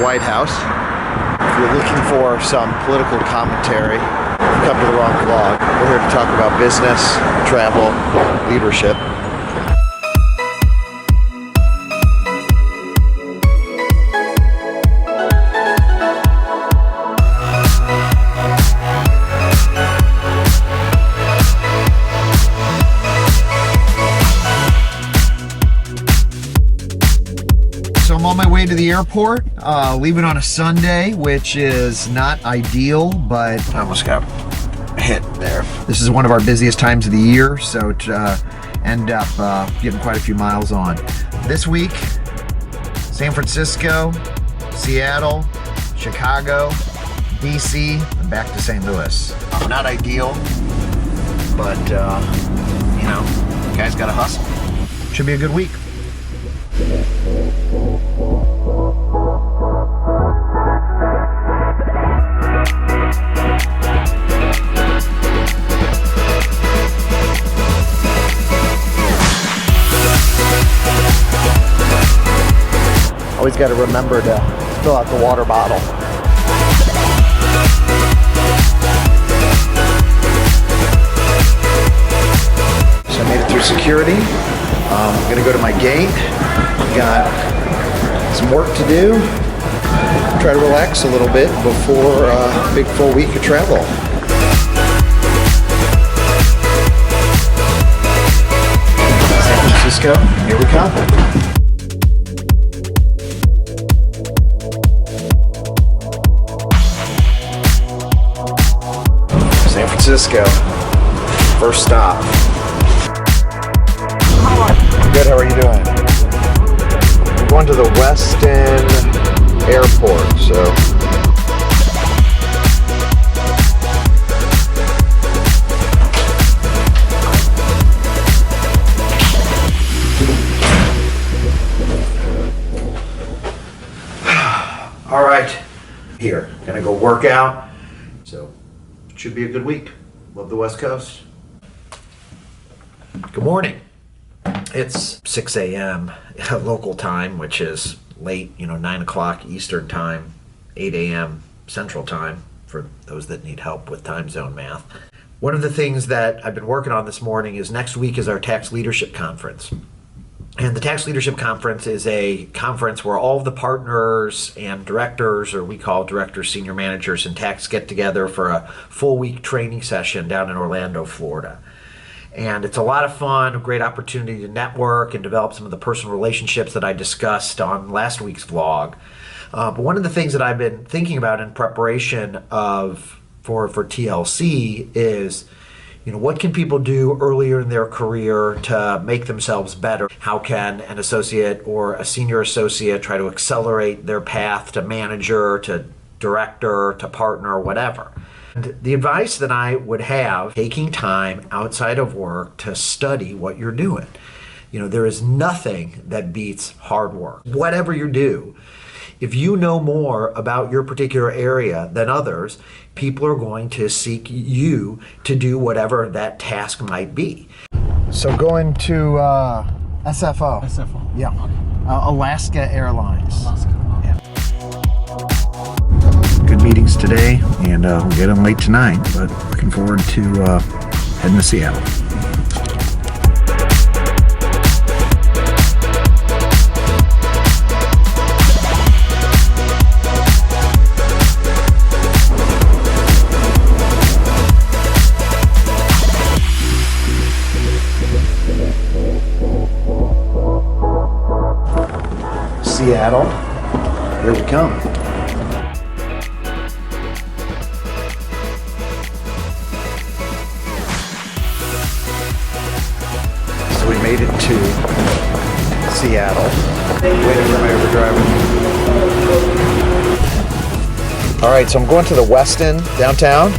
the White House. If you're looking for some political commentary, you've come to the wrong vlog. We're here to talk about business, travel, leadership. So I'm on my way to the airport, leaving on a Sunday, which is not ideal, but I almost got hit there. This is one of our busiest times of the year, so to end up getting quite a few miles on. This week, San Francisco, Seattle, Chicago, DC, and back to St. Louis. Not ideal, but you know, guys gotta hustle. Should be a good week. Always got to remember to fill out the water bottle. So I made it through security. I'm gonna go to my gate. Got some work to do. Try to relax a little bit before a big full week of travel. San Francisco, here we come. San Francisco, first stop. Good, how are you doing? I'm going to the Westin Airport, so. All right, here, gonna go work out. So, should be a good week. Love the West Coast. Good morning. It's 6 a.m. local time, which is late, 9 o'clock Eastern time, 8 a.m. Central time, for those that need help with time zone math. One of the things that I've been working on this morning is next week is our Tax Leadership Conference. And the Tax Leadership Conference is a conference where all of the partners and directors, or we call directors, senior managers, and tax get together for a full week training session down in Orlando, Florida. And it's a lot of fun, a great opportunity to network and develop some of the personal relationships that I discussed on last week's vlog. But one of the things that I've been thinking about in preparation for TLC is, what can people do earlier in their career to make themselves better? How can an associate or a senior associate try to accelerate their path to manager, to director, to partner, whatever? And the advice that I would have, taking time outside of work to study what you're doing. There is nothing that beats hard work. Whatever you do, if you know more about your particular area than others, people are going to seek you to do whatever that task might be. So going to SFO. SFO. Yeah. Alaska Airlines. Alaska. Yeah. Good meetings today, and we'll get them late tonight, but looking forward to heading to Seattle. Seattle, here we come. So we made it to Seattle. Waiting for my Uber driver. All right, so I'm going to the Westin downtown.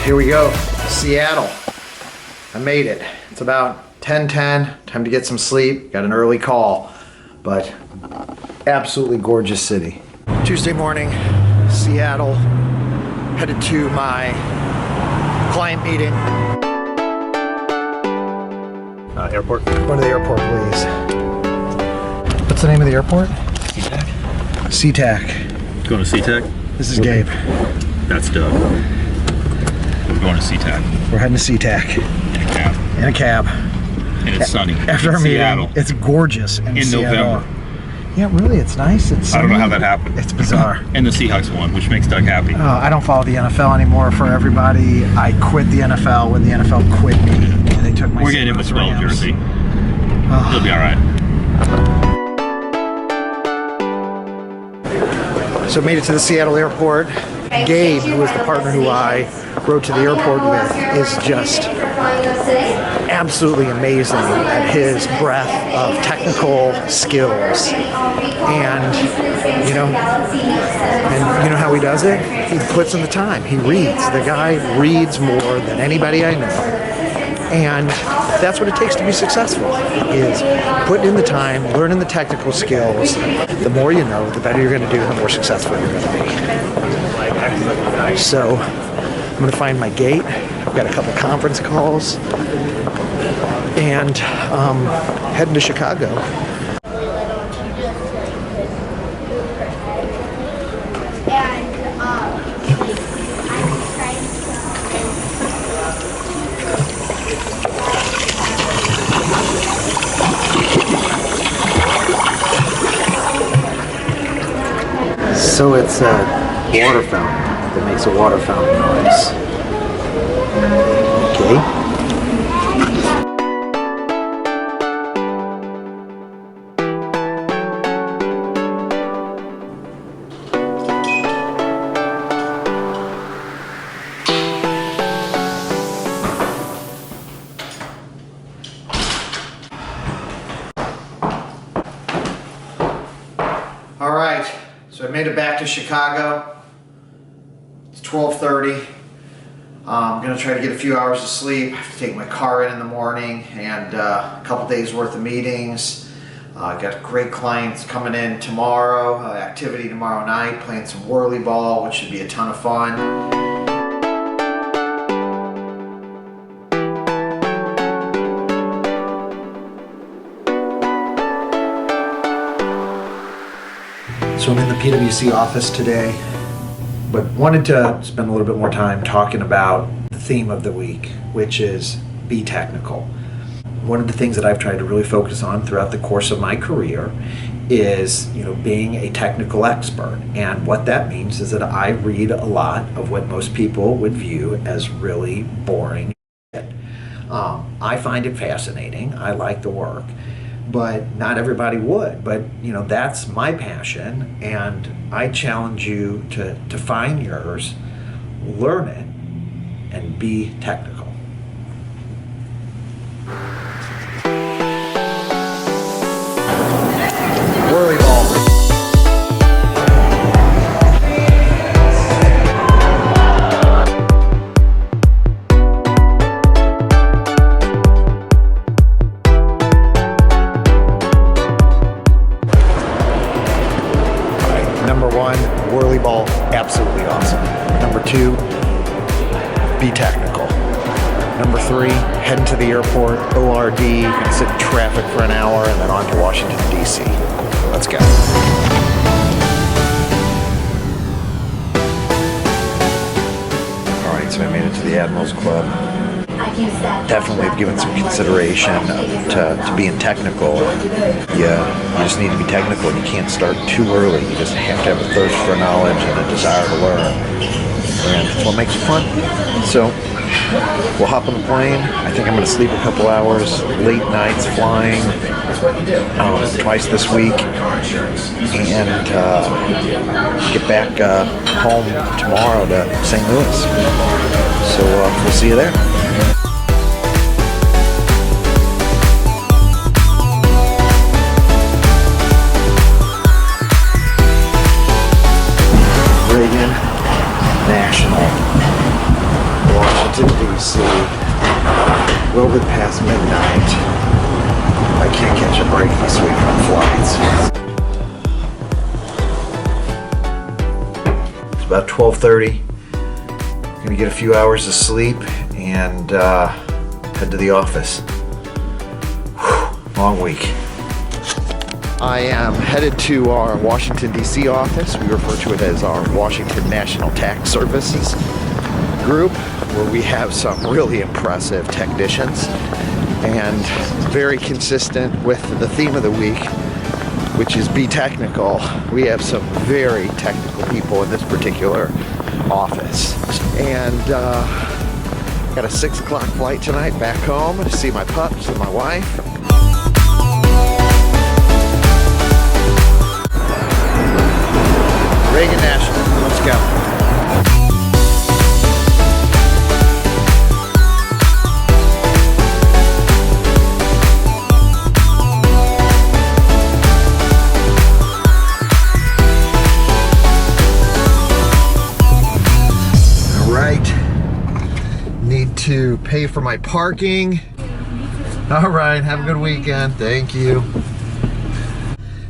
Here we go, Seattle. I made it. It's about 10:10, time to get some sleep. Got an early call, but Absolutely gorgeous city. Tuesday morning, Seattle, headed to my client meeting. Airport? Go to the airport, please. What's the name of the airport? SeaTac. SeaTac. Going to SeaTac? This is Gabe. That's Doug. We're going to SeaTac. We're heading to SeaTac. In a cab. In a cab. And it's sunny. After our meeting, it's gorgeous in Seattle. November. Yeah, really, it's nice. It's sunny. I don't know how that happened. It's bizarre. And the Seahawks won, which makes Doug happy. I don't follow the NFL anymore. For everybody, I quit the NFL when the NFL quit me. And they took my. We're getting him a spell jersey. He'll be all right. So made it to the Seattle airport. Gabe, who is the partner who I rode to the airport with, is just absolutely amazing at his breadth of technical skills. And you know how he does it? He puts in the time. He reads. The guy reads more than anybody I know. And that's what it takes to be successful, is putting in the time, learning the technical skills. The more you know, the better you're going to do, the more successful you're going to be. So I'm going to find my gate. I've got a couple conference calls. And heading to Chicago. So it's a water fountain that makes a water fountain noise. Okay. All right. So I made it back to Chicago. It's 12:30. I'm gonna try to get a few hours of sleep. I have to take my car in the morning, and a couple days worth of meetings. Got great clients coming in tomorrow, activity tomorrow night, playing some whirly ball, which should be a ton of fun. So I'm in the PwC office today, but wanted to spend a little bit more time talking about the theme of the week, which is be technical. One of the things that I've tried to really focus on throughout the course of my career is, being a technical expert. And what that means is that I read a lot of what most people would view as really boring shit. I find it fascinating. I like the work. But not everybody would. But that's my passion, and I challenge you to find yours, learn it, and be technical. Whirly ball. Number one, whirly ball, absolutely awesome. Number two, be technical. Number three, heading to the airport, ORD, gonna sit in traffic for an hour, and then on to Washington, D.C. Let's go. All right, so I made it to the Admirals Club. Definitely have given some consideration to being technical. You just need to be technical, and you can't start too early. You just have to have a thirst for knowledge and a desire to learn, and that's what makes it fun. So we'll hop on the plane. I think I'm going to sleep a couple hours. Late nights flying twice this week, and get back home tomorrow to St. Louis. So we'll see you there. National, Washington, D.C., well over past midnight. I can't catch a break this week on flights. about 12:30. Gonna get a few hours of sleep and head to the office. Whew, long week. I am headed to our Washington, D.C. office. We refer to it as our Washington National Tax Services group, where we have some really impressive technicians and very consistent with the theme of the week, which is be technical. We have some very technical people in this particular office. And got a 6 o'clock flight tonight back home to see my pups and my wife. Reagan National, let's go. Need to pay for my parking. All right, have a good weekend. Thank you.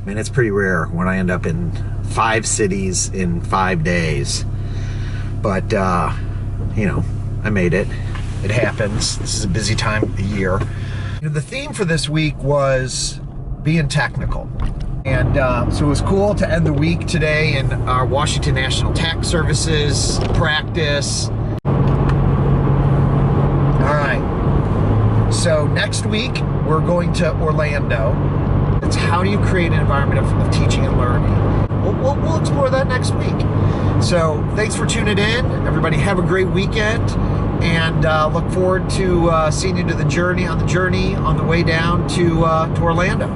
Man, it's pretty rare when I end up in 5 cities in 5 days. But, you know, I made it. It happens. This is a busy time of the year. You know, the theme for this week was being technical. And so it was cool to end the week today in our Washington National Tax Services practice. So next week, we're going to Orlando. It's how do you create an environment of teaching and learning. We'll explore that next week. So thanks for tuning in. Everybody have a great weekend. And look forward to seeing you to the journey on the way down to Orlando.